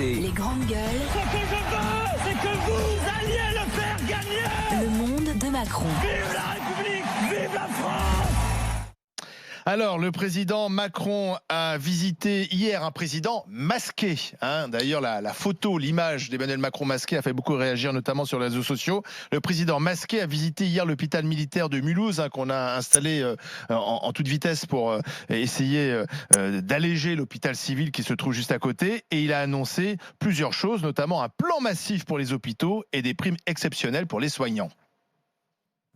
RMC. Les grandes gueules. Ce que je veux, c'est que vous alliez le faire gagner. Le monde de Macron. Vive la République, vive la France. Alors, le président Macron a visité hier un président masqué. D'ailleurs, la photo, l'image d'Emmanuel Macron masqué a fait beaucoup réagir, notamment sur les réseaux sociaux. Le président masqué a visité hier l'hôpital militaire de Mulhouse, qu'on a installé en toute vitesse pour essayer d'alléger l'hôpital civil qui se trouve juste à côté. Et il a annoncé plusieurs choses, notamment un plan massif pour les hôpitaux et des primes exceptionnelles pour les soignants.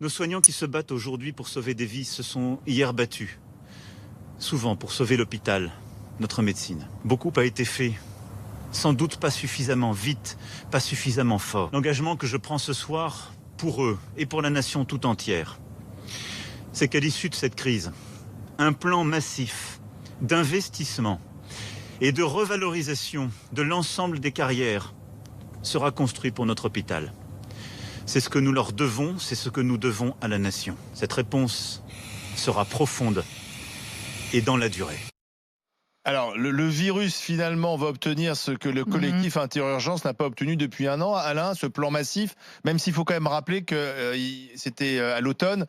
Nos soignants qui se battent aujourd'hui pour sauver des vies se sont hier battus. Souvent pour sauver l'hôpital, notre médecine. Beaucoup a été fait, sans doute pas suffisamment vite, pas suffisamment fort. L'engagement que je prends ce soir, pour eux et pour la nation tout entière, c'est qu'à l'issue de cette crise, un plan massif d'investissement et de revalorisation de l'ensemble des carrières sera construit pour notre hôpital. C'est ce que nous leur devons, c'est ce que nous devons à la nation. Cette réponse sera profonde et dans la durée. Alors, le virus, finalement, va obtenir ce que le collectif Inter-Urgence n'a pas obtenu depuis un an. Alain, ce plan massif, même s'il faut quand même rappeler que c'était à l'automne,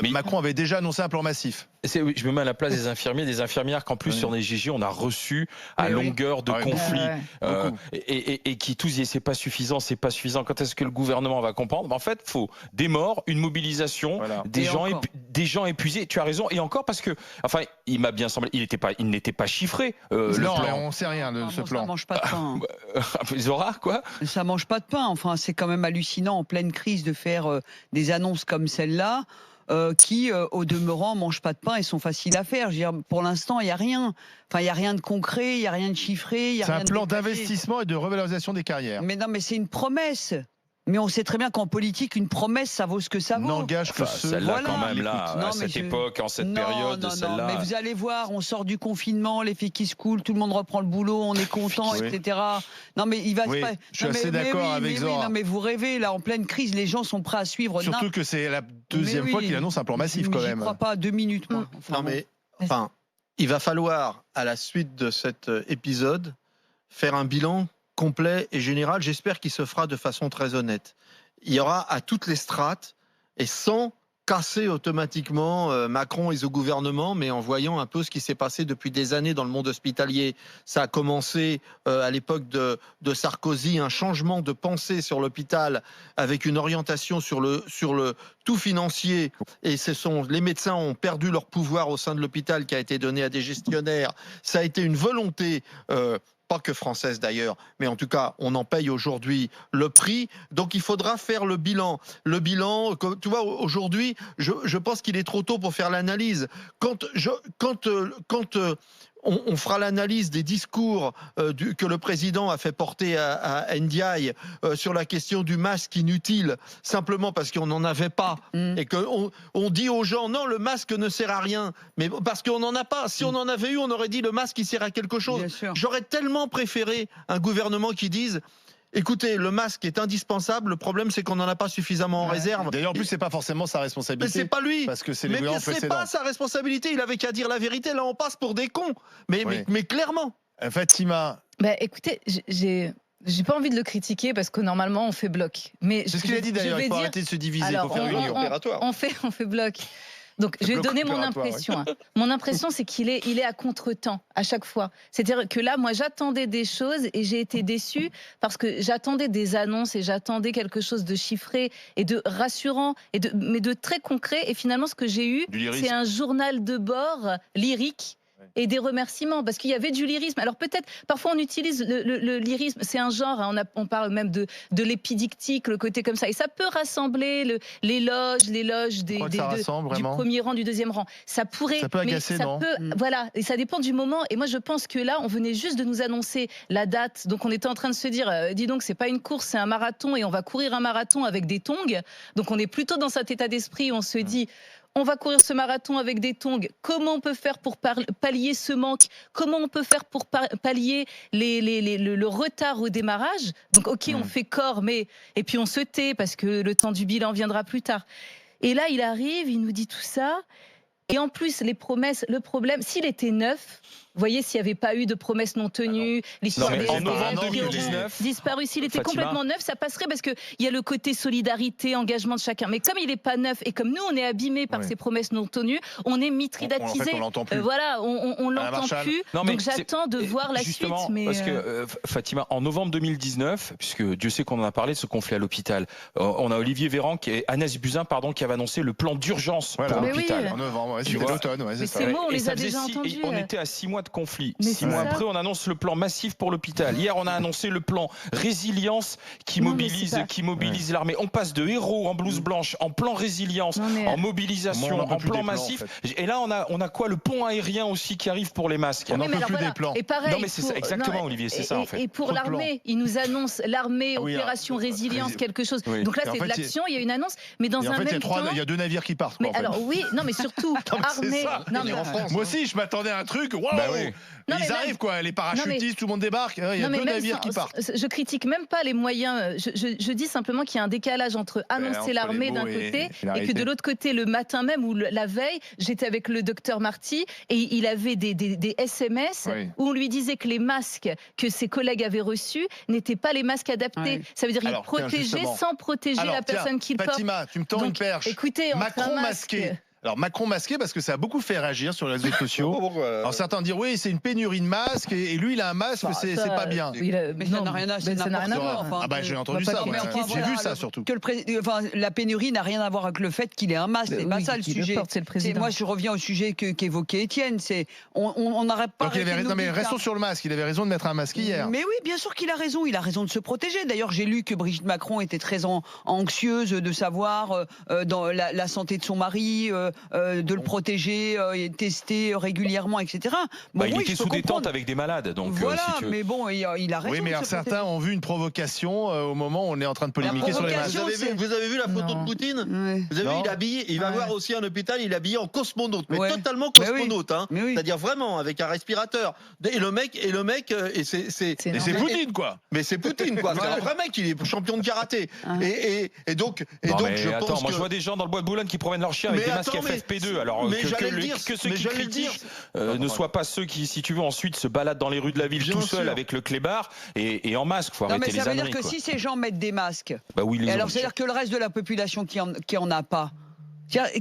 Macron avait déjà annoncé un plan massif. Oui, je me mets à la place des infirmiers, des infirmières qu'en plus sur les Gigi on a reçu à longueur de conflits et qui tous disaient c'est pas suffisant, c'est pas suffisant. Quand est-ce que le gouvernement va comprendre? En fait, faut des morts, une mobilisation, des gens épuisés. Tu as raison. Et encore parce que, enfin, il m'a bien semblé, il n'était pas chiffré. Le plan. On sait rien de ce plan. Ça mange pas de pain. Zora, quoi? Ça mange pas de pain. Enfin, c'est quand même hallucinant en pleine crise de faire des annonces comme celle-là. Qui, au demeurant, mangent pas de pain et sont faciles à faire. Je veux dire, pour l'instant, il n'y a rien. Enfin, il n'y a rien de concret, il n'y a rien de chiffré. C'est un plan d'investissement et de revalorisation des carrières. Mais non, mais c'est une promesse. Mais on sait très bien qu'en politique, une promesse, ça vaut ce que ça vaut. N'engage que celle-là, quand même, là, à cette époque, en cette période, celle-là. Mais vous allez voir, on sort du confinement, les filles qui se coulent, tout le monde reprend le boulot, on est content, etc. Non, mais il va se passer. Je suis assez d'accord avec Zora. Non, mais vous rêvez, là, en pleine crise, les gens sont prêts à suivre. Surtout que c'est la deuxième fois qu'il annonce un plan massif, quand même. Je ne crois pas, 2 minutes, moi. Il va falloir, à la suite de cet épisode, faire un bilan complet et général. J'espère qu'il se fera de façon très honnête. Il y aura à toutes les strates et sans casser automatiquement Macron et ce gouvernement, mais en voyant un peu ce qui s'est passé depuis des années dans le monde hospitalier. Ça a commencé à l'époque de Sarkozy, un changement de pensée sur l'hôpital avec une orientation sur le tout financier. Et les médecins ont perdu leur pouvoir au sein de l'hôpital qui a été donné à des gestionnaires. Ça a été une volonté pas que française d'ailleurs, mais en tout cas, on en paye aujourd'hui le prix. Donc, il faudra faire le bilan. Le bilan, tu vois, aujourd'hui, je pense qu'il est trop tôt pour faire l'analyse. Quand on fera l'analyse des discours que le président a fait porter à Ndiaye sur la question du masque inutile, simplement parce qu'on n'en avait pas, et qu'on dit aux gens, non, le masque ne sert à rien, mais parce qu'on n'en a pas. Si on en avait eu, on aurait dit le masque, il sert à quelque chose. J'aurais tellement préféré un gouvernement qui dise... Écoutez, le masque est indispensable. Le problème, c'est qu'on n'en a pas suffisamment en réserve. D'ailleurs, en plus, c'est pas forcément sa responsabilité. Mais c'est pas lui. Parce que c'est les gouvernements précédents. Mais c'est pas sa responsabilité. Il avait qu'à dire la vérité. Là, on passe pour des cons. Mais clairement. Fatima. Écoutez, j'ai pas envie de le critiquer parce que normalement, on fait bloc. Mais c'est ce qu'il a dit d'ailleurs. Il faut arrêter de se diviser. Alors, pour faire union. On fait bloc. Donc, je vais donner mon impression. Mon impression, c'est qu'il est à contre-temps à chaque fois. C'est-à-dire que là, moi, j'attendais des choses et j'ai été déçue parce que j'attendais des annonces et j'attendais quelque chose de chiffré et de rassurant, mais de très concret. Et finalement, ce que j'ai eu, c'est un journal de bord lyrique. Et des remerciements, parce qu'il y avait du lyrisme. Alors peut-être, parfois on utilise le lyrisme, c'est un genre, on parle même de l'épidictique, le côté comme ça, et ça peut rassembler l'éloge du premier rang, du deuxième rang. Ça pourrait, ça peut agacer, non ? Voilà, et ça dépend du moment. Et moi je pense que là, on venait juste de nous annoncer la date, donc on était en train de se dire, dis donc, c'est pas une course, c'est un marathon, et on va courir un marathon avec des tongs. Donc on est plutôt dans cet état d'esprit où on se dit... On va courir ce marathon avec des tongs. Comment on peut faire pour pallier ce manque? Comment on peut faire pour pallier le retard au démarrage? Donc, ok, on fait corps, et puis on se tait parce que le temps du bilan viendra plus tard. Et là, il arrive, il nous dit tout ça. Et en plus, les promesses, le problème, s'il était neuf, voyez s'il n'y avait pas eu de promesses non tenues, l'histoire des en novembre élèves qui auront 2019, disparu. S'il était Fatima, complètement neuf, ça passerait parce qu'il y a le côté solidarité, engagement de chacun. Mais comme il n'est pas neuf et comme nous, on est abîmés par ces promesses non tenues, on est mitridatisé. En fait, on l'entend plus. Voilà, on l'entend plus. Non, mais donc j'attends de voir la suite. Mais parce que Fatima, en novembre 2019, puisque Dieu sait qu'on en a parlé de ce conflit à l'hôpital, on a Olivier Véran et Agnès Buzyn, qui avait annoncé le plan d'urgence pour l'hôpital. En novembre, c'était l'automne. mais ces mots, on les a déjà entendus. On était à 6 mois de conflit. Mais 6 mois après, on annonce le plan massif pour l'hôpital. Hier, on a annoncé le plan résilience qui mobilise l'armée. On passe de héros en blouse blanche, en plan résilience, en mobilisation, en plan massif. Et là, on a quoi? Le pont aérien aussi qui arrive pour les masques. On n'en peut plus des plans. Et pareil, non, mais c'est ça, exactement, Olivier, c'est ça en fait. Et pour l'armée, ils nous annoncent l'armée, opération résilience, quelque chose. Donc là, c'est de l'action, il y a une annonce, mais dans un même temps. Il y a 2 navires qui partent. Mais alors oui, non, mais surtout armée. Moi aussi, je m'attendais à un truc. Waouh! Ils arrivent quoi, les parachutistes, tout le monde débarque. Il y a 2 navires qui partent. Je critique même pas les moyens. Je dis simplement qu'il y a un décalage entre annoncer l'armée d'un côté et que de l'autre côté, le matin même ou la veille, j'étais avec le docteur Marty et il avait des SMS où on lui disait que les masques que ses collègues avaient reçus n'étaient pas les masques adaptés. Ça veut dire qu'il protégeait sans protéger la personne qu'il porte. Fatima, tu me tends une perche. Écoutez, Macron masqué. Alors Macron masqué parce que ça a beaucoup fait réagir sur les réseaux sociaux. Alors certains disent oui, c'est une pénurie de masques et lui il a un masque, c'est pas bien. Mais ça n'a rien à voir. Ah bah j'ai entendu ça, j'ai vu ça surtout. Que la pénurie n'a rien à voir avec le fait qu'il ait un masque, c'est pas ça le sujet. Moi je reviens au sujet qu'évoquait Étienne, c'est on n'arrête pas. Non mais restons sur le masque, il avait raison de mettre un masque hier. Mais oui, bien sûr qu'il a raison de se protéger. D'ailleurs j'ai lu que Brigitte Macron était très anxieuse de savoir dans la santé de son mari. De le protéger, tester régulièrement, etc. Bon, il était sous détente avec des malades, donc voilà. Si tu veux. Mais bon, il a raison. Oui, mais certains ont vu une provocation au moment où on est en train de polémiquer sur les masques. Vous avez vu la photo de Poutine? Vous avez vu, il est habillé. Il va voir aussi un hôpital. Il est habillé en cosmonaute, mais totalement cosmonaute. C'est-à-dire vraiment avec un respirateur. Et le mec, c'est Poutine quoi. Mais c'est Poutine quoi. C'est un vrai mec. Il est champion de karaté. Et donc, je pense moi je vois des gens dans le bois de Boulogne qui promènent leur chien avec des masques FFP2, alors que ceux qui critiquent ne soient pas ceux qui, si tu veux, ensuite se baladent dans les rues de la ville tout seuls avec le clébard et en masque. Faut arrêter les âneries. Ça veut dire que si ces gens mettent des masques, oui, alors c'est-à-dire que le reste de la population qui en a pas.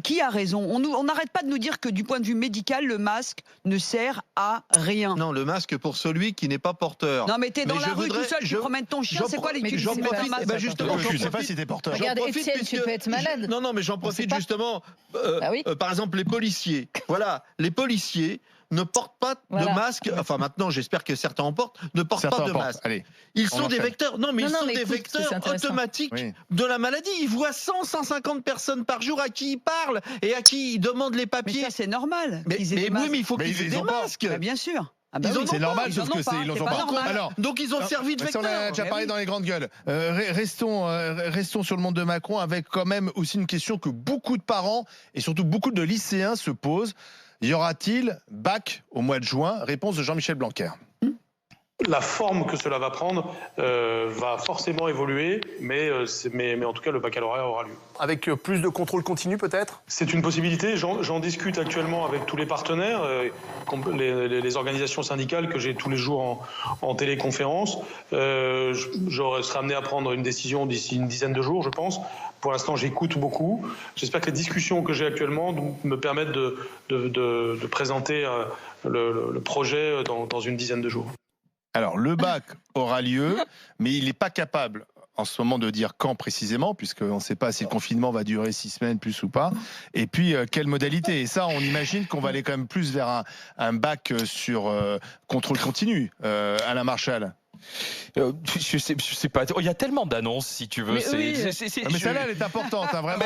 Qui a raison? On n'arrête pas de nous dire que du point de vue médical, le masque ne sert à rien. Non, le masque pour celui qui n'est pas porteur. Non, mais t'es dans la rue tout seul, tu promènes ton chien, c'est quoi les tu justement, je sais pas si t'es porteur. Regarde, Étienne, tu peux être malade. Non, mais j'en profite justement. Par exemple, les policiers. Voilà, les policiers ne portent pas de masque. Enfin, maintenant, j'espère que certains en portent. Ne portent pas de masque. Ils sont des vecteurs. Non, mais ils sont des vecteurs automatiques de la maladie. Ils voient 150 personnes par jour à qui ils parlent et à qui ils demandent les papiers. Mais ça, c'est normal. Mais il faut qu'ils aient des masques. Bien sûr. C'est normal, sauf que ils n'en ont pas. Alors, donc ils ont servi de vecteur. On a déjà parlé dans les grandes gueules. Restons sur le monde de Macron avec quand même aussi une question que beaucoup de parents et surtout beaucoup de lycéens se posent. Y aura-t-il bac au mois de juin? Réponse de Jean-Michel Blanquer. La forme que cela va prendre va forcément évoluer, mais en tout cas, le baccalauréat aura lieu. Avec plus de contrôle continu, peut-être? C'est une possibilité. J'en discute actuellement avec tous les partenaires, les organisations syndicales que j'ai tous les jours en téléconférence. Je serai amené à prendre une décision d'ici une dizaine de jours, je pense. Pour l'instant, j'écoute beaucoup. J'espère que les discussions que j'ai actuellement me permettent de présenter le projet dans une dizaine de jours. Alors, le bac aura lieu, mais il n'est pas capable en ce moment de dire quand précisément, puisqu'on ne sait pas si le confinement va durer 6 semaines plus ou pas, et puis quelle modalité. Et ça, on imagine qu'on va aller quand même plus vers un bac sur contrôle continu, Alain Marchal. Je sais pas. Il y a tellement d'annonces, si tu veux. Mais celle-là, elle est importante, hein, vraiment.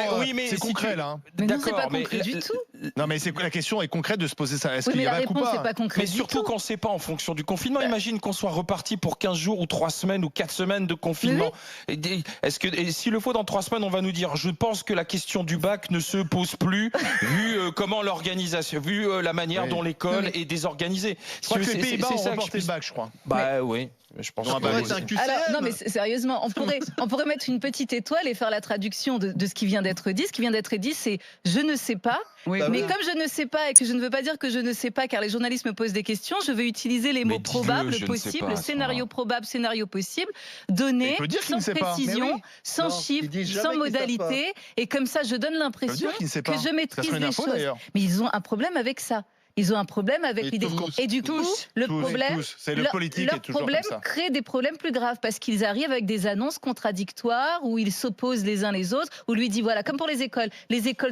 C'est concret, là. Mais non, c'est pas concret du tout. Non, mais la question est concrète de se poser ça. Est-ce qu'il y a bac ou pas? Mais surtout qu'on ne sait pas en fonction du confinement. Imagine qu'on soit reparti pour 15 jours ou 3 semaines ou 4 semaines de confinement. Est-ce que s'il le faut, dans 3 semaines, on va nous dire, je pense que la question du bac ne se pose plus, vu comment l'organisation, vu la manière dont l'école est désorganisée. Je crois que les Pays-Bas ont reporté le bac, je crois. Bah oui. Je pense Alors, non, mais sérieusement, on pourrait mettre une petite étoile et faire la traduction de ce qui vient d'être dit. Ce qui vient d'être dit, c'est je ne sais pas. Oui, Bah Mais oui. comme je ne sais pas et que je ne veux pas dire que je ne sais pas, car les journalistes me posent des questions, je vais utiliser les mots Mais dis-le, probables, je ne sais possibles, pas, à ce scénario moment-là. probable, scénario possible, donnés, Il peut dire qu'il sans ne sait pas. précision, Mais oui. sans Non, chiffres, ils disent jamais sans qu'ils savent modalité, et comme ça, je donne Ça veut l'impression dire qu'il ne sait que pas. je Ça maîtrise serait une les info, choses. d'ailleurs. Mais ils ont un problème avec ça. Ils ont un problème avec Et l'idée. tous. Et du coup, Tous. le Tous, problème, tous. C'est le leur- politique leur est toujours problème comme ça. crée des problèmes plus graves parce qu'ils arrivent avec des annonces contradictoires où ils s'opposent les uns les autres, où lui dit voilà, comme pour les écoles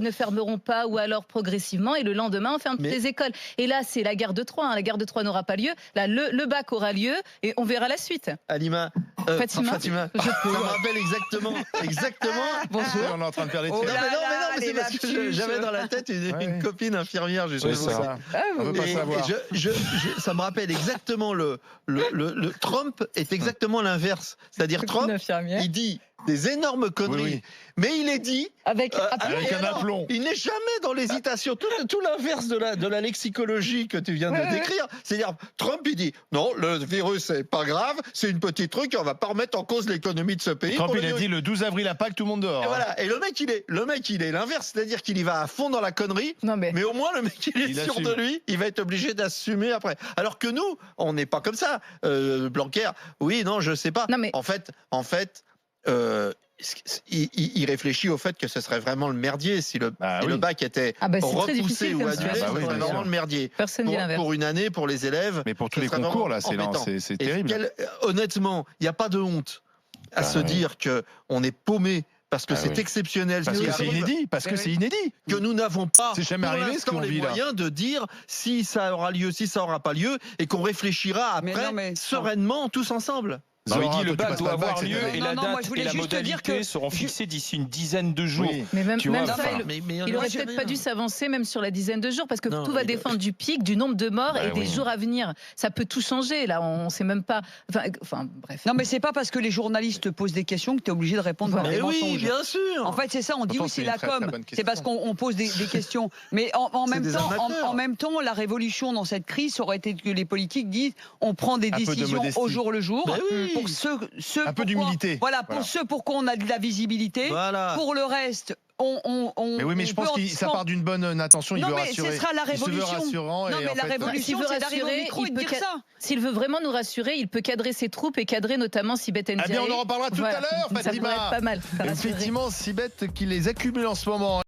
ne fermeront pas ou alors progressivement et le lendemain on ferme toutes Mais- les écoles. Et là, c'est la guerre de Troie. La guerre de Troie n'aura pas lieu. Là, le bac aura lieu et on verra la suite. Alima, Fatima, ça me rappelle exactement. Bonjour. On est en train de perdre des Oh tirs. là là, mais c'est les parce que lapsus. j'avais dans la tête une Ouais. copine infirmière, justement. C'est ça. On veut pas Et savoir. ça me rappelle exactement le Trump est exactement l'inverse. C'est-à-dire Trump, il dit des énormes conneries, Oui, oui. mais il est dit Avec Avec et un aplomb. il n'est jamais dans l'hésitation. Tout l'inverse de la lexicologie que tu viens de décrire. C'est-à-dire, Trump, il dit non, le virus, c'est pas grave, c'est une petite truc, et on va pas remettre en cause l'économie de ce pays. Trump, pour il a le dit le 12 avril à Pâques, tout le monde dehors. Et hein. voilà. Et le mec, il est l'inverse. C'est-à-dire qu'il y va à fond dans la connerie. non mais Mais au moins, le mec, il est Il sûr assume. de lui. Il va être obligé d'assumer après. Alors que nous, on n'est pas comme ça. Blanquer, oui, non, je sais pas. Non, mais- En fait, il réfléchit au fait que ce serait vraiment le merdier si le Oui. bac était Ah bah, c'est très repoussé difficile ou comme annulé. situation. Ce Ah bah oui, serait bien vraiment sûr. le merdier. personne dit l'inverse. Pour une année, pour les élèves. Mais pour tous ce les serait concours, vraiment là, embêtant. c'est Et terrible. honnêtement, il n'y a pas de honte à se oui. dire qu'on est paumé parce que Ah c'est oui. exceptionnel. Parce ce qui que c'est arrive, inédit. Parce que c'est inédit. que nous n'avons pas C'est jamais pour arrivé, ce l'instant qu'on les vit, là. moyens de dire si ça aura lieu, si ça aura pas lieu, et qu'on réfléchira Mais après non, mais- sereinement tous ensemble. Non, il Zora, dit le toi, tu bac passes doit pas le bac, avoir c'est lieu terrible. et Non, la non, moi, date je voulais et la juste te dire modalité que- seront fixées d'ici une dizaine de jours. Oui. Mais même, Tu vois, même enfin, ça, il aurait je sais peut-être pas rien. dû s'avancer même sur la dizaine de jours parce que Non, tout va il- dépendre du pic, du nombre de morts Bah et des oui. jours à venir. Ça peut tout changer. Là, on sait même pas. Enfin, bref. Non, mais c'est pas parce que les journalistes te posent des questions que tu es obligé de répondre par Mais des oui, mensonges. bien sûr. En fait, c'est ça, on dit Pourtant, oui, c'est c'est une la très, très com. bonne C'est parce qu'on pose des questions. Mais en C'est même des temps, amateurs. en même temps, la révolution dans cette crise aurait été que les politiques disent on prend des Un peu de décisions modestie. au jour le jour. Mais oui. Pour ceux Un peu pourquoi- d'humilité. Voilà, pour Voilà. ceux pour quoi on a de la visibilité. Voilà. Pour le reste, on Mais oui, mais je on pense peut que ça part d'une bonne intention. Il Non, veut mais rassurer. ce sera la Il se veut révolution. rassurant. Non, et mais en la fait, révolution, S'il veut c'est d'arriver au rassurer, micro et il de peut dire ça. S'il veut vraiment nous rassurer, il peut cadrer ses troupes et cadrer notamment Sibeth Ndiaye. Eh bien, on en reparlera tout à l'heure, Ça pourrait Fatima. être pas mal. Ça rassurerait. Effectivement, si bête qu'il les accumule en ce moment.